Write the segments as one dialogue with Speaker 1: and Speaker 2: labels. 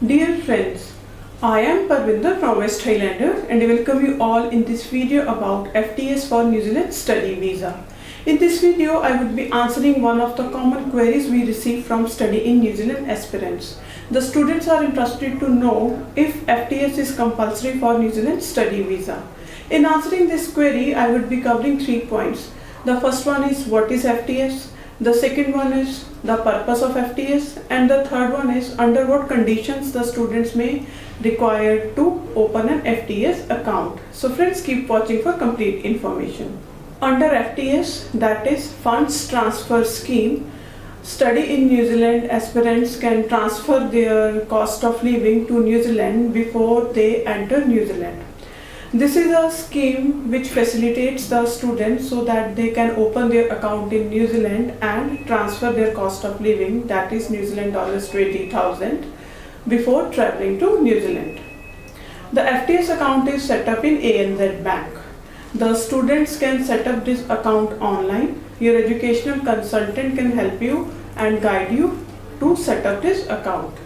Speaker 1: Dear friends, I am Parvinder from West Highlander and I welcome you all in this video about FTS for New Zealand study visa. In this video, I would be answering one of the common queries we receive from study in New Zealand aspirants. The students are interested to know if FTS is compulsory for New Zealand study visa. In answering this query, I would be covering 3 points. The first one is what is FTS? The second one is the purpose of FTS, and the third one is under what conditions the students may require to open an FTS account. So friends, keep watching for complete information. Under FTS, that is Funds Transfer Scheme, study in New Zealand aspirants can transfer their cost of living to New Zealand before they enter New Zealand. This is a scheme which facilitates the students so that they can open their account in New Zealand and transfer their cost of living, that is New Zealand dollars 20,000, before traveling to New Zealand. The FTS account is set up in ANZ Bank. The students can set up this account online. Your educational consultant can help you and guide you to set up this account.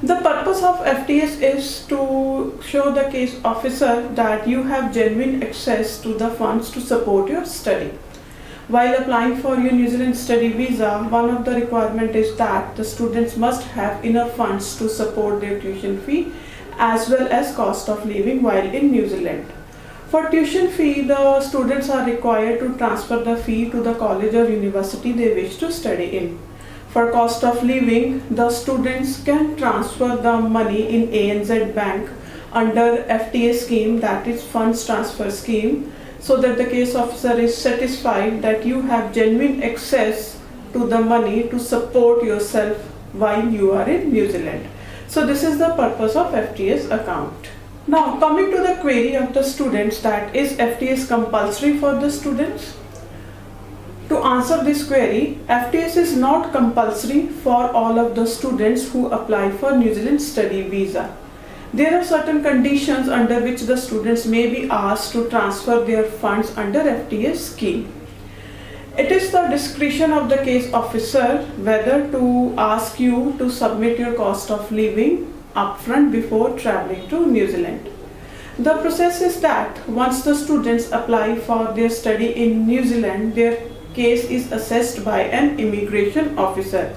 Speaker 1: The purpose of FTS is to show the case officer that you have genuine access to the funds to support your study. While applying for your New Zealand study visa, one of the requirements is that the students must have enough funds to support their tuition fee as well as cost of living while in New Zealand. For tuition fee, the students are required to transfer the fee to the college or university they wish to study in. For cost of living, the students can transfer the money in ANZ Bank under FTS scheme, that is Funds Transfer Scheme, so that the case officer is satisfied that you have genuine access to the money to support yourself while you are in New Zealand. So this is the purpose of FTS account. Now coming to the query of the students, that is FTS compulsory for the students? To answer this query, FTS is not compulsory for all of the students who apply for New Zealand study visa. There are certain conditions under which the students may be asked to transfer their funds under FTS scheme. It is the discretion of the case officer whether to ask you to submit your cost of living upfront before traveling to New Zealand. The process is that once the students apply for their study in New Zealand, their case is assessed by an immigration officer.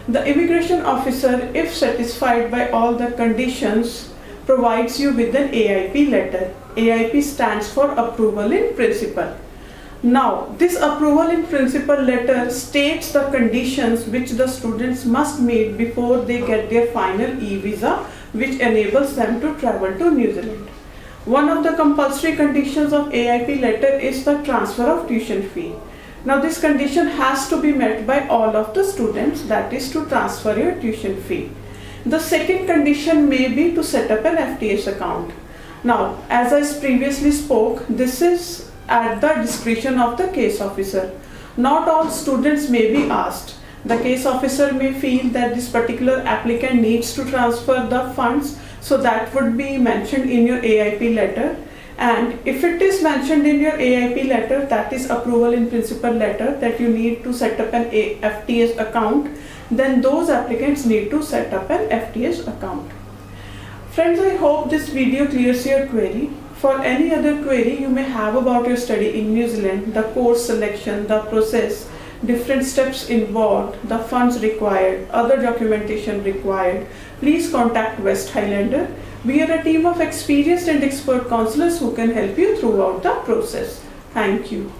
Speaker 1: The immigration officer, if satisfied by all the conditions, provides you with an AIP letter. AIP stands for Approval in Principle. Now, this Approval in Principle letter states the conditions which the students must meet before they get their final e-visa, which enables them to travel to New Zealand. One of the compulsory conditions of AIP letter is the transfer of tuition fee. Now this condition has to be met by all of the students, that is to transfer your tuition fee. The second condition may be to set up an FTS account. Now, as I previously spoke, this is at the discretion of the case officer. Not all students may be asked. The case officer may feel that this particular applicant needs to transfer the funds, so that would be mentioned in your AIP letter. And if it is mentioned in your AIP letter, that is Approval in Principle letter, that you need to set up an FTS account, then those applicants need to set up an FTS account. Friends, I hope this video clears your query. For any other query you may have about your study in New Zealand, the course selection, the process, different steps involved, the funds required, other documentation required, please contact West Highlander. We are a team of experienced and expert counselors who can help you throughout the process. Thank you.